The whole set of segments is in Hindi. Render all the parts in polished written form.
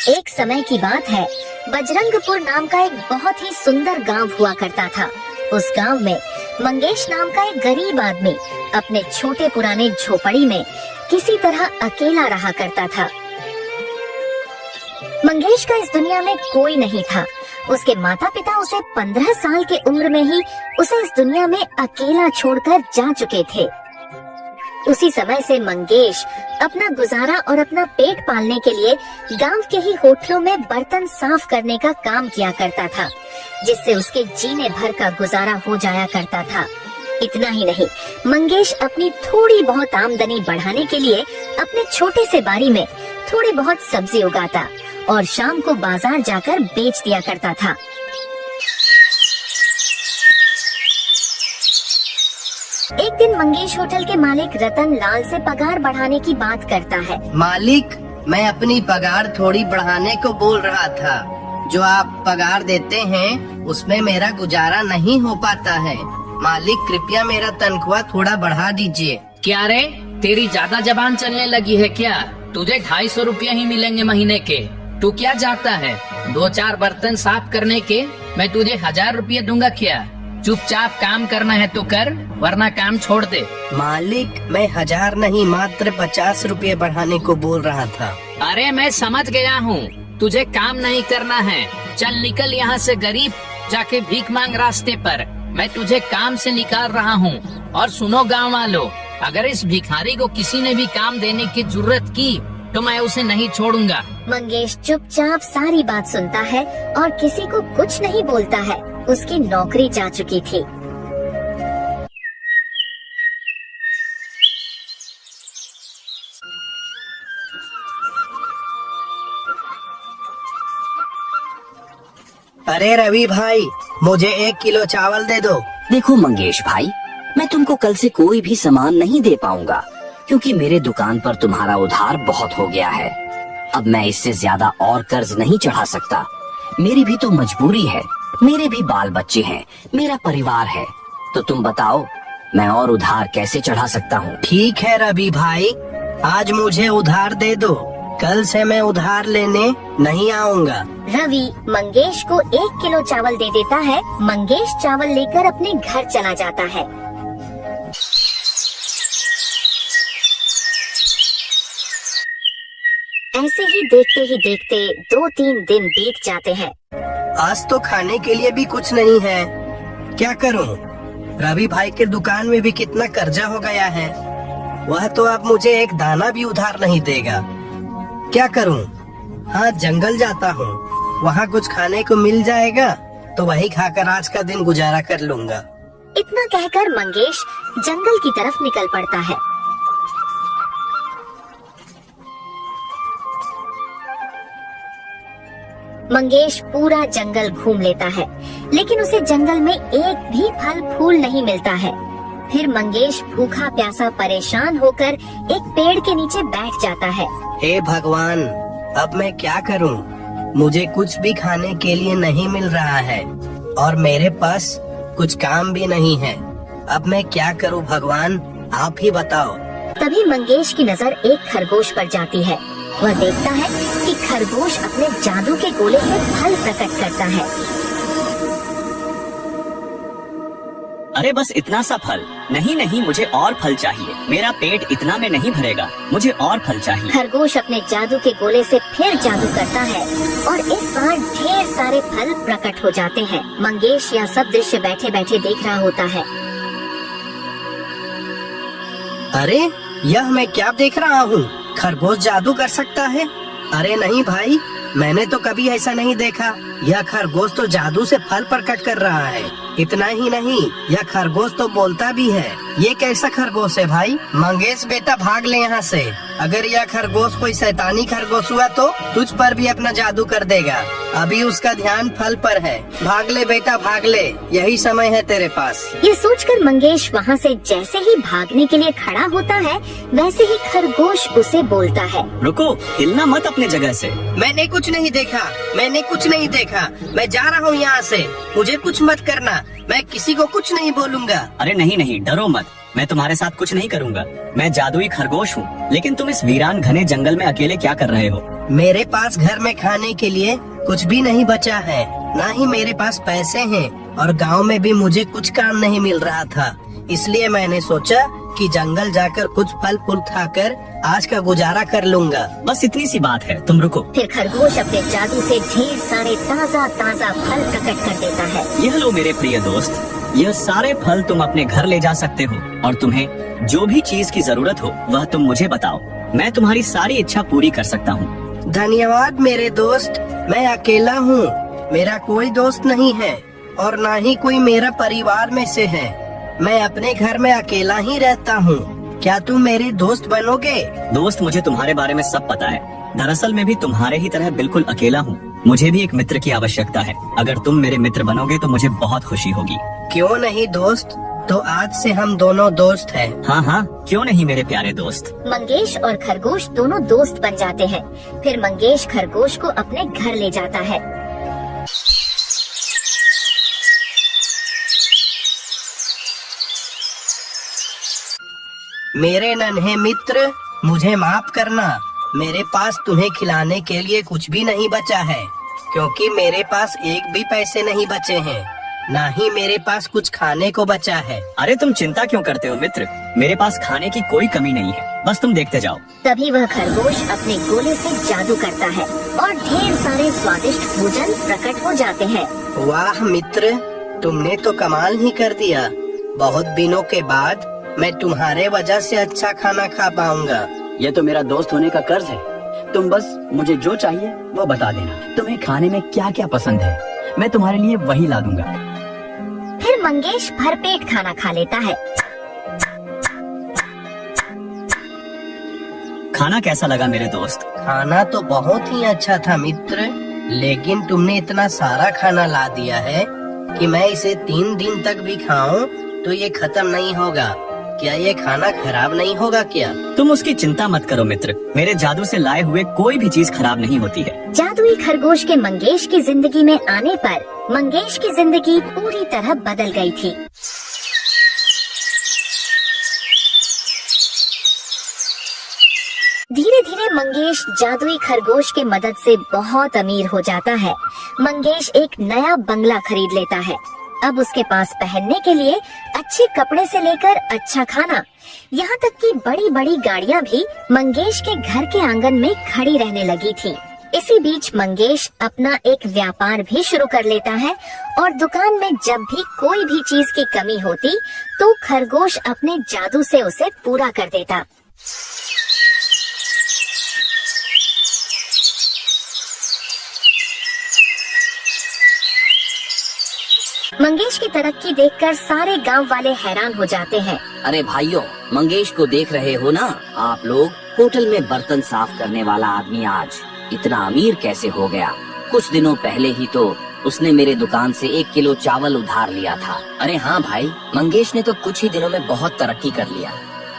एक समय की बात है, बजरंगपुर नाम का एक बहुत ही सुंदर गांव हुआ करता था। उस गांव में मंगेश नाम का एक गरीब आदमी अपने छोटे पुराने झोपड़ी में किसी तरह अकेला रहा करता था। मंगेश का इस दुनिया में कोई नहीं था। उसके माता पिता उसे 15 साल के उम्र में ही उसे इस दुनिया में अकेला छोड़कर जा चुके थे। उसी समय से मंगेश अपना गुजारा और अपना पेट पालने के लिए गांव के ही होटलों में बर्तन साफ करने का काम किया करता था, जिससे उसके जीने भर का गुजारा हो जाया करता था। इतना ही नहीं, मंगेश अपनी थोड़ी बहुत आमदनी बढ़ाने के लिए अपने छोटे से बारी में थोड़ी बहुत सब्जी उगाता और शाम को बाजार जाकर बेच दिया करता था। एक दिन मंगेश होटल के मालिक रतन लाल से पगार बढ़ाने की बात करता है। मालिक, मैं अपनी पगार थोड़ी बढ़ाने को बोल रहा था। जो आप पगार देते हैं उसमें मेरा गुजारा नहीं हो पाता है। मालिक, कृपया मेरा तनख्वाह थोड़ा बढ़ा दीजिए। क्या रे, तेरी ज्यादा जबान चलने लगी है क्या? तुझे 250 रुपया ही मिलेंगे महीने के। तू क्या चाहता है? 2-4 बर्तन साफ करने के मैं तुझे 1000 रुपया दूंगा क्या? चुपचाप काम करना है तो कर, वरना काम छोड़ दे। मालिक, मैं 1000 नहीं मात्र 50 रुपये बढ़ाने को बोल रहा था। अरे मैं समझ गया हूँ, तुझे काम नहीं करना है। चल निकल यहाँ से गरीब, जाके भीख मांग रास्ते पर। मैं तुझे काम से निकाल रहा हूँ। और सुनो गाँव वालों, अगर इस भिखारी को किसी ने भी काम देने की जरूरत की तो मैं उसे नहीं छोड़ूंगा। मंगेश चुपचाप सारी बात सुनता है और किसी को कुछ नहीं बोलता है। उसकी नौकरी जा चुकी थी। अरे रवि भाई, मुझे 1 किलो चावल दे दो। देखो मंगेश भाई, मैं तुमको कल से कोई भी सामान नहीं दे पाऊंगा, क्योंकि मेरे दुकान पर तुम्हारा उधार बहुत हो गया है। अब मैं इससे ज्यादा और कर्ज नहीं चढ़ा सकता। मेरी भी तो मजबूरी है, मेरे भी बाल बच्चे हैं, मेरा परिवार है। तो तुम बताओ, मैं और उधार कैसे चढ़ा सकता हूँ? ठीक है रवि भाई, आज मुझे उधार दे दो। कल से मैं उधार लेने नहीं आऊँगा। रवि मंगेश को 1 किलो चावल दे देता है। मंगेश चावल लेकर अपने घर चला जाता है। ऐसे ही देखते 2-3 दिन बीत जाते हैं। आज तो खाने के लिए भी कुछ नहीं है। क्या करूं? रवि भाई के दुकान में भी कितना कर्जा हो गया है। वह तो अब मुझे एक दाना भी उधार नहीं देगा। क्या करूं? हाँ, जंगल जाता हूँ, वहाँ कुछ खाने को मिल जाएगा तो वही खाकर आज का दिन गुजारा कर लूंगा। इतना कहकर मंगेश जंगल की तरफ निकल पड़ता है। मंगेश पूरा जंगल घूम लेता है, लेकिन उसे जंगल में एक भी फल फूल नहीं मिलता है। फिर मंगेश भूखा प्यासा परेशान होकर एक पेड़ के नीचे बैठ जाता है। हे भगवान, अब मैं क्या करूं? मुझे कुछ भी खाने के लिए नहीं मिल रहा है और मेरे पास कुछ काम भी नहीं है। अब मैं क्या करूं भगवान, आप ही बताओ। तभी मंगेश की नजर एक खरगोश पर जाती है। वह देखता है कि खरगोश अपने जादू के गोले से फल प्रकट करता है। अरे बस इतना सा फल? नहीं नहीं, मुझे और फल चाहिए। मेरा पेट इतना में नहीं भरेगा, मुझे और फल चाहिए। खरगोश अपने जादू के गोले से फिर जादू करता है और इस बार ढेर सारे फल प्रकट हो जाते हैं। मंगेश यह सब दृश्य बैठे बैठे देख रहा होता है। अरे, यह मैं क्या देख रहा हूँ? खरगोश जादू कर सकता है? अरे नहीं भाई, मैंने तो कभी ऐसा नहीं देखा। यह खरगोश तो जादू से फल प्रकट कर रहा है। इतना ही नहीं, यह खरगोश तो बोलता भी है। ये कैसा खरगोश है भाई? मंगेश बेटा, भाग ले यहाँ से। अगर यह खरगोश कोई शैतानी खरगोश हुआ तो तुझ पर भी अपना जादू कर देगा। अभी उसका ध्यान फल पर है। भाग ले बेटा, भाग ले, यही समय है तेरे पास। ये सोचकर मंगेश वहाँ से जैसे ही भागने के लिए खड़ा होता है, वैसे ही खरगोश उसे बोलता है, रुको, हिलना मत अपने जगह से। मैंने कुछ नहीं देखा, मैंने कुछ नहीं देखा। मैं जा रहा हूँ यहाँ से, मुझे कुछ मत करना। मैं किसी को कुछ नहीं बोलूंगा। अरे नहीं नहीं, डरो मत, मैं तुम्हारे साथ कुछ नहीं करूंगा। मैं जादुई खरगोश हूँ। लेकिन तुम इस वीरान घने जंगल में अकेले क्या कर रहे हो? मेरे पास घर में खाने के लिए कुछ भी नहीं बचा है, ना ही मेरे पास पैसे हैं, और गांव में भी मुझे कुछ काम नहीं मिल रहा था। इसलिए मैंने सोचा कि जंगल जाकर कुछ फल फूल खाकर आज का गुजारा कर लूंगा। बस इतनी सी बात है, तुम रुको। फिर खरगोश अपने जादू से ढेर सारे ताज़ा ताज़ा फल प्रकट कर देता है। यह लो मेरे प्रिय दोस्त, यह सारे फल तुम अपने घर ले जा सकते हो, और तुम्हें जो भी चीज की जरूरत हो वह तुम मुझे बताओ। मैं तुम्हारी सारी इच्छा पूरी कर सकता हूँ। धन्यवाद मेरे दोस्त। मैं अकेला हूँ, मेरा कोई दोस्त नहीं है, और ना ही कोई मेरा परिवार में से है। मैं अपने घर में अकेला ही रहता हूँ। क्या तुम मेरे दोस्त बनोगे? दोस्त, मुझे तुम्हारे बारे में सब पता है। दरअसल मैं भी तुम्हारे ही तरह बिल्कुल अकेला हूँ। मुझे भी एक मित्र की आवश्यकता है। अगर तुम मेरे मित्र बनोगे तो मुझे बहुत खुशी होगी। क्यों नहीं दोस्त, तो आज से हम दोनों दोस्त हैं। हाँ हाँ, क्यों नहीं मेरे प्यारे दोस्त। मंगेश और खरगोश दोनों दोस्त बन जाते हैं। फिर मंगेश खरगोश को अपने घर ले जाता है। मेरे नन्हे मित्र, मुझे माफ करना। मेरे पास तुम्हें खिलाने के लिए कुछ भी नहीं बचा है, क्योंकि मेरे पास एक भी पैसे नहीं बचे हैं, ना ही मेरे पास कुछ खाने को बचा है। अरे तुम चिंता क्यों करते हो मित्र, मेरे पास खाने की कोई कमी नहीं है, बस तुम देखते जाओ। तभी वह खरगोश अपने गोले से जादू करता है और ढेर सारे स्वादिष्ट भोजन प्रकट हो जाते हैं। वाह मित्र, तुमने तो कमाल ही कर दिया। बहुत दिनों के बाद मैं तुम्हारे वजह से अच्छा खाना खा पाऊंगा। ये तो मेरा दोस्त होने का कर्ज है। तुम बस मुझे जो चाहिए वो बता देना। तुम्हें खाने में क्या क्या पसंद है, मैं तुम्हारे लिए वही ला दूंगा। फिर मंगेश भरपेट खाना खा लेता है। खाना कैसा लगा मेरे दोस्त? खाना तो बहुत ही अच्छा था मित्र, लेकिन तुमने इतना सारा खाना ला दिया है कि मैं इसे 3 दिन तक भी खाऊं तो ये खत्म नहीं होगा। क्या ये खाना खराब नहीं होगा क्या? तुम उसकी चिंता मत करो मित्र, मेरे जादू से लाए हुए कोई भी चीज खराब नहीं होती है। जादुई खरगोश के मंगेश की जिंदगी में आने पर मंगेश की जिंदगी पूरी तरह बदल गई थी। धीरे धीरे मंगेश जादुई खरगोश के मदद से बहुत अमीर हो जाता है। मंगेश एक नया बंगला खरीद लेता है। अब उसके पास पहनने के लिए अच्छे कपड़े से लेकर अच्छा खाना, यहाँ तक कि बड़ी बड़ी गाड़ियाँ भी मंगेश के घर के आंगन में खड़ी रहने लगी थी। इसी बीच मंगेश अपना एक व्यापार भी शुरू कर लेता है और दुकान में जब भी कोई भी चीज की कमी होती तो खरगोश अपने जादू से उसे पूरा कर देता। मंगेश की तरक्की देखकर सारे गांव वाले हैरान हो जाते हैं। अरे भाइयों, मंगेश को देख रहे हो ना आप लोग? होटल में बर्तन साफ करने वाला आदमी आज इतना अमीर कैसे हो गया? कुछ दिनों पहले ही तो उसने मेरे दुकान से 1 किलो चावल उधार लिया था। अरे हाँ भाई, मंगेश ने तो कुछ ही दिनों में बहुत तरक्की कर लिया।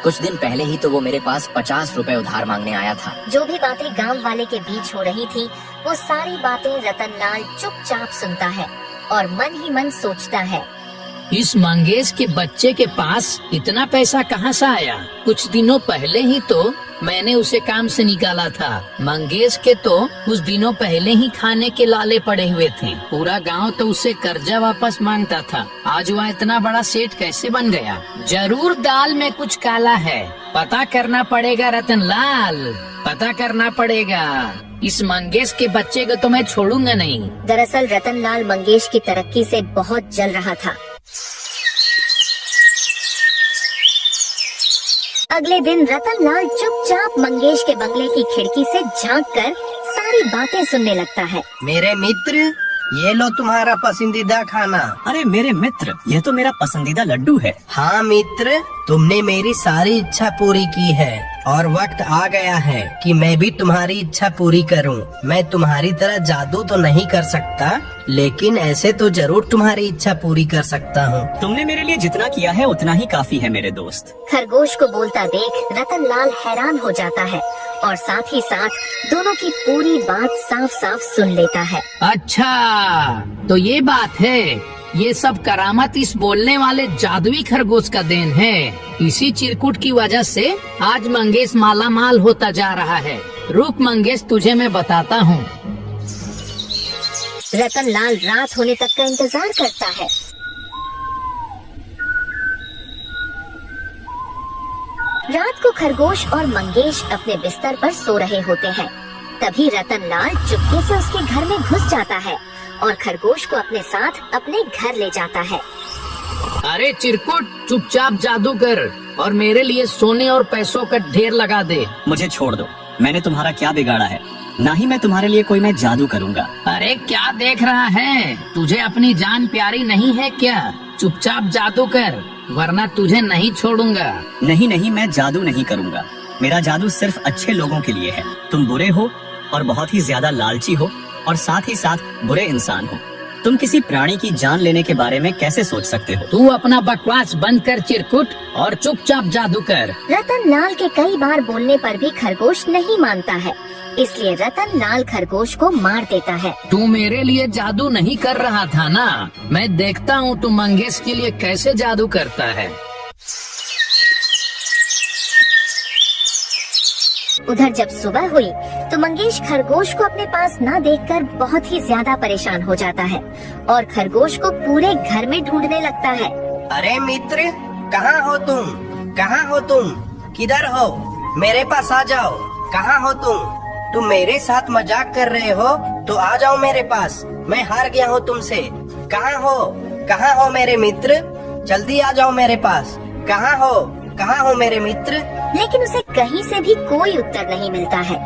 कुछ दिन पहले ही तो वो मेरे पास 50 रुपए उधार मांगने आया था। जो भी बातें गांव वाले के बीच हो रही थी, वो सारी बातें रतनलाल चुपचाप सुनता है और मन ही मन सोचता है, इस मंगेश के बच्चे के पास इतना पैसा कहाँ से आया? कुछ दिनों पहले ही तो मैंने उसे काम से निकाला था। मंगेश के तो कुछ दिनों पहले ही खाने के लाले पड़े हुए थे। पूरा गांव तो उसे कर्जा वापस मांगता था। आज वह इतना बड़ा सेठ कैसे बन गया? जरूर दाल में कुछ काला है। पता करना पड़ेगा रतनलाल, पता करना पड़ेगा। इस मंगेश के बच्चे को तो मैं छोड़ूंगा नहीं। दरअसल रतनलाल मंगेश की तरक्की से बहुत जल रहा था। अगले दिन रतनलाल चुपचाप मंगेश के बंगले की खिड़की से झांककर सारी बातें सुनने लगता है। मेरे मित्र, ये लो तुम्हारा पसंदीदा खाना। अरे मेरे मित्र, यह तो मेरा पसंदीदा लड्डू है। हाँ मित्र, तुमने मेरी सारी इच्छा पूरी की है और वक्त आ गया है कि मैं भी तुम्हारी इच्छा पूरी करूं। मैं तुम्हारी तरह जादू तो नहीं कर सकता, लेकिन ऐसे तो जरूर तुम्हारी इच्छा पूरी कर सकता हूं। तुमने मेरे लिए जितना किया है उतना ही काफी है मेरे दोस्त। खरगोश को बोलता देख रतनलाल हैरान हो जाता है और साथ ही साथ दोनों की पूरी बात साफ साफ सुन लेता है। अच्छा, तो ये बात है। ये सब करामत इस बोलने वाले जादुई खरगोश का देन है। इसी चिरकुट की वजह से आज मंगेश माला माल होता जा रहा है। रुक मंगेश, तुझे मैं बताता हूँ। रतनलाल रात होने तक का इंतजार करता है। रात को खरगोश और मंगेश अपने बिस्तर पर सो रहे होते हैं। तभी रतनलाल चुपके से उसके घर में घुस जाता है और खरगोश को अपने साथ अपने घर ले जाता है। अरे चिरकुट, चुपचाप जादू कर और मेरे लिए सोने और पैसों का ढेर लगा दे। मुझे छोड़ दो, मैंने तुम्हारा क्या बिगाड़ा है? ना ही मैं तुम्हारे लिए कोई मैं जादू करूँगा। अरे क्या देख रहा है? तुझे अपनी जान प्यारी नहीं है क्या? चुपचाप जादू कर वरना तुझे नहीं छोड़ूंगा। नहीं नहीं, मैं जादू नहीं करूँगा। मेरा जादू सिर्फ अच्छे लोगों के लिए है। तुम बुरे हो और बहुत ही ज्यादा लालची हो और साथ ही साथ बुरे इंसान हो। तुम किसी प्राणी की जान लेने के बारे में कैसे सोच सकते हो? तू अपना बकवास बंद कर चिरकुट और चुपचाप जादू कर। रतनलाल के कई बार बोलने पर भी खरगोश नहीं मानता है, इसलिए रतनलाल खरगोश को मार देता है। तू मेरे लिए जादू नहीं कर रहा था ना? मैं देखता हूँ तू मंगेश के लिए कैसे जादू करता है। उधर जब सुबह हुई तो मंगेश खरगोश को अपने पास न देखकर बहुत ही ज्यादा परेशान हो जाता है और खरगोश को पूरे घर में ढूंढने लगता है। अरे मित्र, कहाँ हो तुम? कहाँ हो तुम? किधर हो? मेरे पास आ जाओ। कहाँ हो तुम मेरे साथ मजाक कर रहे हो तो आ जाओ मेरे पास। मैं हार गया हूँ तुमसे। कहाँ हो? कहाँ हो मेरे मित्र? जल्दी आ जाओ मेरे पास। कहाँ हो? कहाँ हो मेरे मित्र? लेकिन उसे कहीं से भी कोई उत्तर नहीं मिलता है।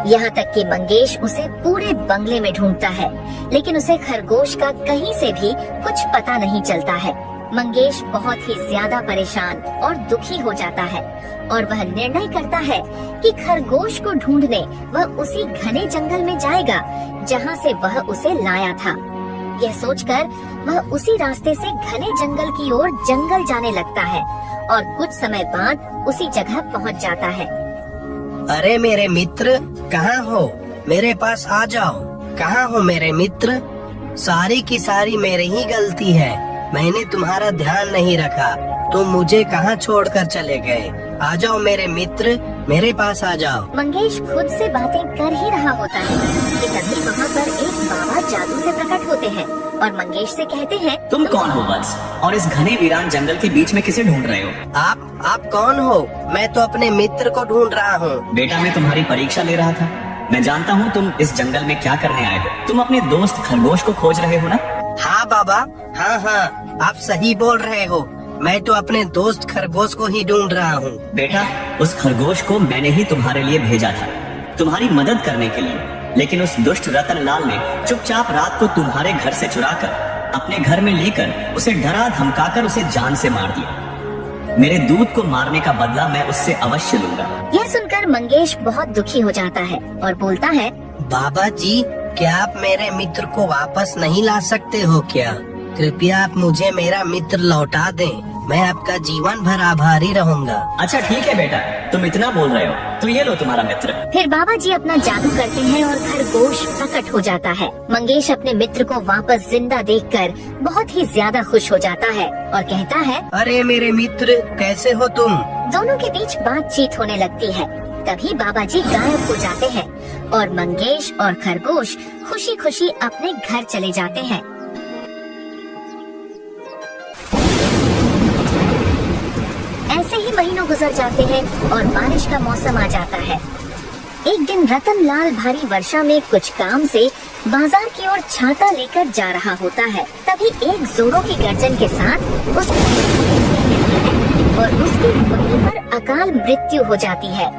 यहाँ तक कि मंगेश उसे पूरे बंगले में ढूंढता है, लेकिन उसे खरगोश का कहीं से भी कुछ पता नहीं चलता है। मंगेश बहुत ही ज्यादा परेशान और दुखी हो जाता है और वह निर्णय करता है कि खरगोश को ढूंढने वह उसी घने जंगल में जाएगा जहाँ से वह उसे लाया था। यह सोचकर वह उसी रास्ते से घने जंगल की ओर जंगल जाने लगता है और कुछ समय बाद उसी जगह पहुँच जाता है। अरे मेरे मित्र, कहाँ हो? मेरे पास आ जाओ। कहाँ हो मेरे मित्र? सारी की सारी मेरी ही गलती है। मैंने तुम्हारा ध्यान नहीं रखा। तुम मुझे कहाँ छोड़कर चले गए? आ जाओ मेरे मित्र, मेरे पास आ जाओ। मंगेश खुद से बातें कर ही रहा होता है कि तभी वहाँ पर एक बाबा जादू से प्रकट होते हैं और मंगेश से कहते हैं, तुम कौन हो वत्स? और इस घने वीरान जंगल के बीच में किसे ढूंढ रहे हो? आप कौन हो? मैं तो अपने मित्र को ढूंढ रहा हूँ। बेटा, मैं तुम्हारी परीक्षा ले रहा था। मैं जानता हूँ तुम इस जंगल में क्या करने आए हो। तुम अपने दोस्त खरगोश को खोज रहे हो ना? हाँ बाबा, हाँ, आप सही बोल रहे हो। मैं तो अपने दोस्त खरगोश को ही ढूंढ रहा हूँ। बेटा, उस खरगोश को मैंने ही तुम्हारे लिए भेजा था, तुम्हारी मदद करने के लिए। लेकिन उस दुष्ट रतनलाल ने चुपचाप रात को तुम्हारे घर से चुराकर अपने घर में लेकर उसे डरा धमकाकर उसे जान से मार दिया। मेरे दूध को मारने का बदला मैं उससे अवश्य लूंगा। यह सुनकर मंगेश बहुत दुखी हो जाता है और बोलता है, बाबा जी, क्या आप मेरे मित्र को वापस नहीं ला सकते हो क्या? कृपया आप मुझे मेरा मित्र लौटा दें। मैं आपका जीवन भर आभारी रहूंगा। अच्छा ठीक है बेटा, तुम इतना बोल रहे हो तो ये लो तुम्हारा मित्र। फिर बाबा जी अपना जादू करते हैं और खरगोश प्रकट हो जाता है। मंगेश अपने मित्र को वापस जिंदा देखकर बहुत ही ज्यादा खुश हो जाता है और कहता है, अरे मेरे मित्र, कैसे हो तुम? दोनों के बीच बातचीत होने लगती है। तभी बाबा जी गायब हो जाते हैं और मंगेश और खरगोश खुशी खुशी अपने घर चले जाते हैं। ऐसे ही महीनों गुजर जाते हैं और बारिश का मौसम आ जाता है। एक दिन रतनलाल भारी वर्षा में कुछ काम से बाजार की ओर छाता लेकर जा रहा होता है। तभी एक जोरों की गर्जन के साथ और उसकी वहीं पर अकाल मृत्यु हो जाती है।